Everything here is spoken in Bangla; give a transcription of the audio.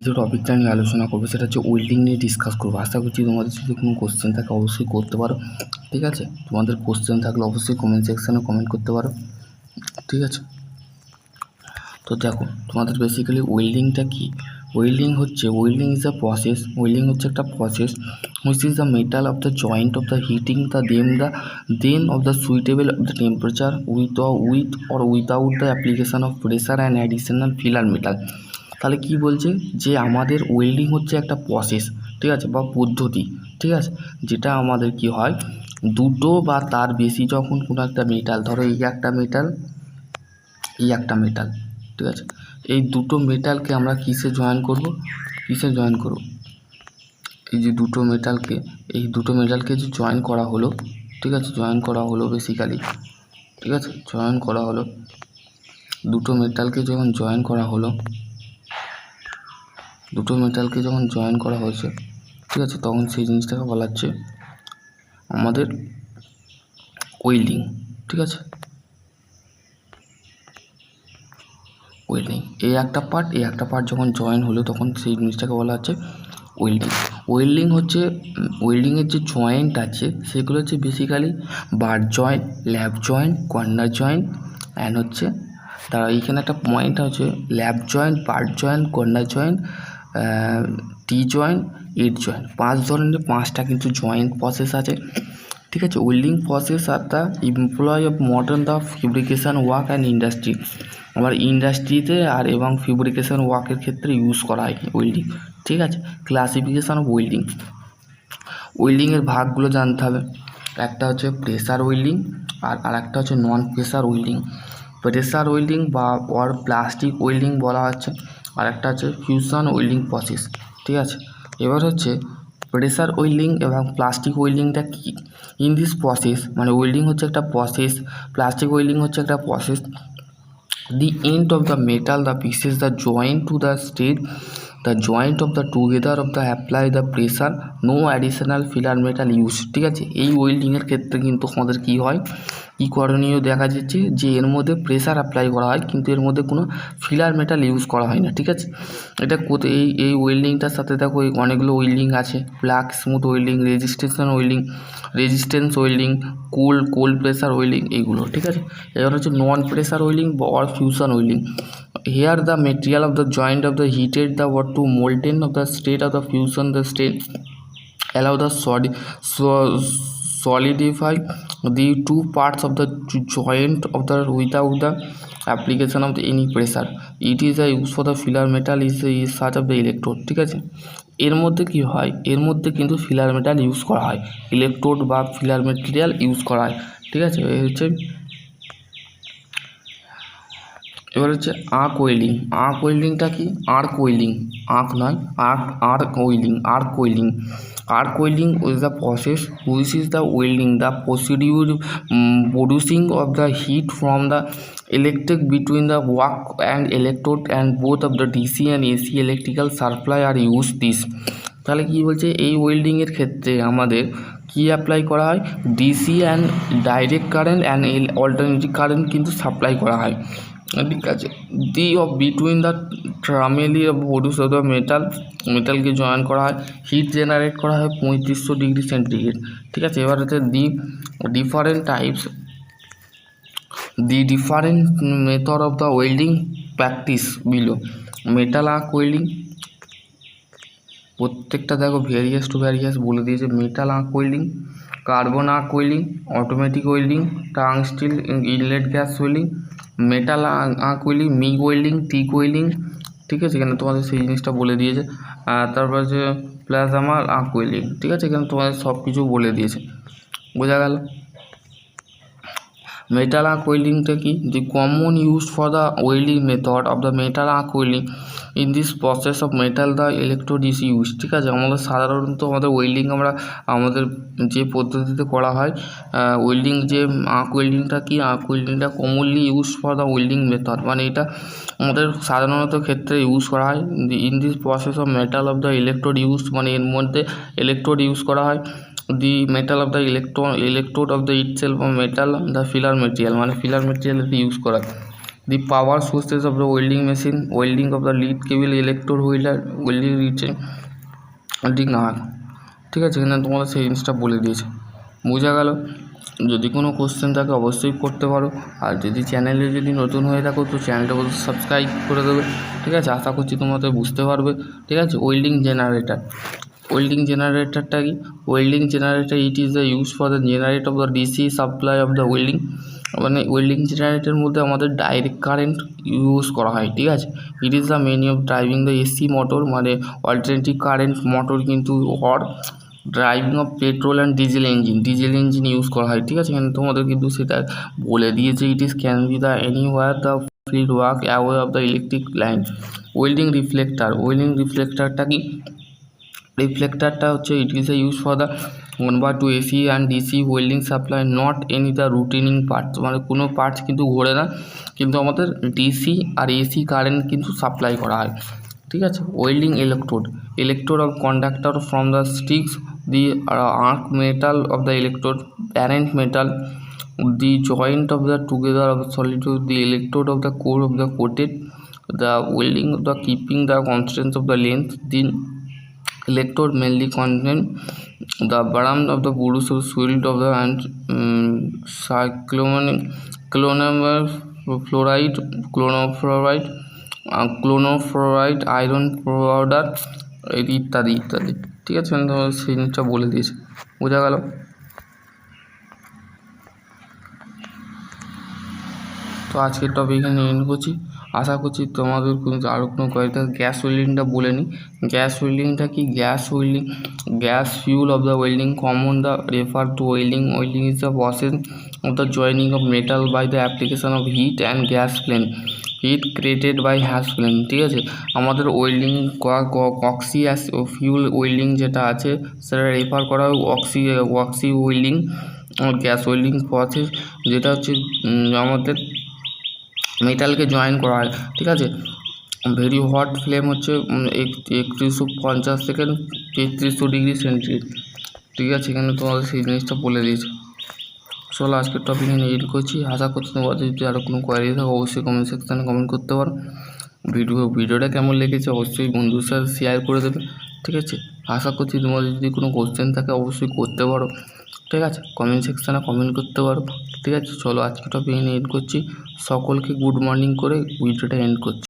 যে টপিকটা নিয়ে আলোচনা করবো সেটা হচ্ছে ওয়েল্ডিং নিয়ে ডিসকাস করবো। আশা করছি তোমাদের যদি কোনো কোশ্চেন থাকে অবশ্যই করতে পারো, ঠিক আছে? তোমাদের কোশ্চেন থাকলে অবশ্যই কমেন্ট সেকশানে কমেন্ট করতে পারো, ঠিক আছে? তো দেখো, তোমাদের বেসিক্যালি ওয়েল্ডিংটা কী? Welding is a process. Welding হচ্ছে একটা process which is the metal of the joint of the heating the then of the suitable of the temperature with or without the application of pressure and additional filler metal. তাহলে কি বলছে যে আমাদের ওয়েল্ডিং হচ্ছে একটা প্রসেস, ঠিক আছে, বা পদ্ধতি, ঠিক আছে, যেটা আমাদের কি হয়, দুটো বা তার বেশি যখন কোনো একটা মেটাল, ধরো এই একটা মেটাল, ঠিক আছে, এই দুটো মেটালকে আমরা কিসে জয়েন করব, এই যে দুটো মেটালকে যে জয়েন করা হলো, ঠিক আছে, বেসিক্যালি, ঠিক আছে, দুটো মেটালকে যখন জয়েন করা হয়েছে, ঠিক আছে, তখন সেই জিনিসটাকে বলা হচ্ছে আমাদের ওয়েল্ডিং, ঠিক আছে। এই একটা পার্ট যখন জয়েন হলো তখন সেই জিনিসটাকে বলা হচ্ছে ওয়েল্ডিংয়ের যে জয়েন্ট আছে সেগুলো হচ্ছে basically bar joint, lap joint, corner joint and হচ্ছে তারা এইখানে একটা পয়েন্ট আছে, lap joint, bar joint, corner joint, T joint, edge joint, 5টা কিন্তু জয়েন্ট প্রসেস আছে, ঠিক আছে। Welding process are the employ of modern the fabrication work and industry. আমার ইন্ডাস্ট্রিতে এবং ফেব্রিকেশন ওয়ার্কের ক্ষেত্রে ইউজ করা হয় ওয়েল্ডিং, ঠিক আছে। ক্লাসিফিকেশান অফ ওয়েল্ডিংয়ের ভাগগুলো জানতে হবে। একটা হচ্ছে প্রেসার ওয়েল্ডিং আর একটা হচ্ছে non pressure welding. Pressure welding বা প্লাস্টিক ওয়েল্ডিং বলা হচ্ছে, আর একটা হচ্ছে ফিউশন ওয়েল্ডিং প্রসেস, ঠিক আছে। এবার হচ্ছে প্রেসার ওয়েল্ডিং এবং প্লাস্টিক ওয়েল্ডিংটা কী? ইন দিস প্রসেস, মানে ওয়েল্ডিং হচ্ছে একটা প্রসেস, প্লাস্টিক ওয়েল্ডিং হচ্ছে একটা process, the end of the metal, the pieces, the joint to the state, the joint of the together of the apply the pressure, no additional filler metal use, ঠিক আছে। এই ওয়েল্ডিংয়ের ক্ষেত্রে কিন্তু আমাদের কী হয়, কী করণীয় দেখা যাচ্ছে যে এর মধ্যে প্রেসার অ্যাপ্লাই করা হয় কিন্তু এর মধ্যে কোনো ফিলার মেটাল ইউজ করা হয় না, ঠিক আছে। এটা এই ওয়েল্ডিংটার সাথে দেখো অনেকগুলো ওয়েল্ডিং আছে, black smooth welding, resistance welding, cold pressure welding, এইগুলো, ঠিক আছে। এবার হচ্ছে non pressure welding or fusion welding. Here the material of the joint of the heated the what to molten of the state of the fusion the state allow the solidify the two parts of the joint of the without the application of the any pressure. It is a use for the filler metal is such of the electrode, ঠিক আছে। এর মধ্যে কি হয়, এর মধ্যে কিন্তু ফিলার মেটাল ইউজ করা হয়, ইলেকট্রোড বা ফিলার মেটেরিয়াল ইউজ করা হয়, ঠিক আছে। এই হচ্ছে এবার হচ্ছে ওয়েল্ডিংটা কি? Arc welding is the process which is the welding the procedure producing of the heat from the electric between the arc and electrode and both of the DC and AC electrical supply are used this। তাহলে কি বলছে, এই ওয়েল্ডিংয়ের ক্ষেত্রে আমাদের কি অ্যাপ্লাই করা হয়, DC and direct current and alternative current কিন্তু সাপ্লাই করা হয়, ঠিক আছে। Between the thermally produce of the মেটালকে জয়েন করা হয়, হিট জেনারেট করা হয় 3500 ডিগ্রি সেন্টিগ্রেড, ঠিক আছে। এবার হচ্ছে different method of the welding practice below. Metal arc welding, প্রত্যেকটা দেখো ভেরিয়াস টু ভেরিয়াস বলে দিয়েছে। Metal arc welding, carbon arc welding, automatic welding, tungsten inlet gas welding, metal arc welding, MIG welding, TIG welding, ঠিক আছে। এখানে তোমাদের সেই জিনিসটা বলে দিয়েছে। তারপর হচ্ছে প্লাজমা আর্ক ওয়েল্ডিং, ঠিক আছে। এখানে তোমাদের সব কিছু বলে দিয়েছে, বোঝা গেল। মেটাল আর্ক ওয়েল্ডিংটা কি? The common use for the welding method of the metal arc welding in this process of metal the electrode is use, ঠিক আছে। আমাদের সাধারণত ওয়েল্ডিং আমাদের যে পদ্ধতিতে করা হয় ওয়েল্ডিং, যে আর্ক ওয়েল্ডিংটা কি, আর্ক ওয়েল্ডিংটা commonly use for the welding method, মানে এটা আমাদের সাধারণত ক্ষেত্রে ইউজ করা হয়। In this process of metal of the electrode use, মানে এর মধ্যে ইলেকট্রোড ইউজ করা হয়। The metal of the electrode of the itself of metal the filler material, মানে ফিলার মেটেরিয়াল ইউজ করা। The power sources of the welding machine, welding of the lead cable, electrode welder, welding reaching welding arc। ঠিক আছে, এখানে তোমাদের সেই জিনিসটা বলে দিয়েছে, বোঝা গেল। যদি কোনো কোশ্চেন থাকে অবশ্যই করতে পারো, আর যদি চ্যানেলে যদি নতুন হয়ে থাকো তো চ্যানেলটা অবশ্যই সাবস্ক্রাইব করে দেবে। ঠিক আছে, আশা করছি তোমাদের বুঝতে পারবে। ঠিক আছে, ওয়েল্ডিং জেনারেটর। ওয়েল্ডিং জেনারেটরটা কি? Welding generator it is the use for the generate of the DC supply of the welding. মানে ওয়েল্ডিং জেনারেটরের মধ্যে আমাদের ডাইরেক্ট কারেন্ট ইউজ করা হয়। ঠিক আছে, it is the many of driving the AC motor, মানে অল্টারনেটিভ কারেন্ট মোটর কিন্তু or driving of petrol and diesel engine use করা হয়। ঠিক আছে, এখানে তোমাদের কিন্তু সেটা বলে দিয়েছে। It is can be the anywhere the field work away of the electric line. Welding reflector. Welding রিফ্লেক্টারটা কি? রিফ্লেক্টারটা হচ্ছে it is a use for the convert to AC and DC welding supply, not any the rotating parts, মানে কোনো পার্টস কিন্তু ঘোরে না, কিন্তু আমাদের ডিসি আর এসি কারেন্ট কিন্তু সাপ্লাই করা হয়। ঠিক আছে, welding electrode of conductor from the sticks, the arc metal of the electrode, parent metal, the joint of the together of solid, the electrode of the core of the coated, the welding of the keeping the constants of the length, the electrode mainly contain the bottom of the Burus of swield of the and clonofluoride, iron powder ইত্যাদি ইত্যাদি। ঠিক আছে, সেই জিনিসটা বলে দিয়েছে, বোঝা গেল। তো আজকের টপিক এখানে এন্ড করছি। আশা করছি তোমাদের কিন্তু আরও কোনো কয়েকটা গ্যাস ওয়েল্ডিংটা বলে নিই। গ্যাস ওয়েল্ডিংটা কি? Gas fuel of the welding, common the refer to welding is the process of the joining of metal by the application of heat and gas flame, heat created by gas flame. ঠিক আছে, আমাদের ওয়েল্ডিং অক্সি ফিউল ওয়েল্ডিং যেটা আছে সেটা রেফার করা হয় oxy welding gas welding process, যেটা হচ্ছে আমাদের মেটালকে জয়েন করা হয়। ঠিক আছে, ভেরি হট ফ্লেম হচ্ছে 3150 থেকে 3300 ডিগ্রি সেন্টিগ্রেড। ঠিক আছে, এখানে তোমাদের সেই জিনিসটা বলে দিয়েছে। চলো আজকের টপিক নিয়ে এড করছি। আশা করছি তোমাদের যদি আরও কোনো কোয়ারি থাকে অবশ্যই কমেন্ট সেকশানে কমেন্ট করতে পারো। ভিডিওটা কেমন লেগেছে অবশ্যই বন্ধুর সাথে শেয়ার করে দেবে। ঠিক আছে, আশা করছি তোমাদের যদি কোনো কোশ্চেন থাকে অবশ্যই করতে পারো। ঠিক আছে, কমেন্ট সেকশানে কমেন্ট করতে পারো। ঠিক আছে, চলো আজকের টপিক নিয়ে এড করছি। সকলকে গুড মর্নিং করে ভিডিওটা এন্ড করছি।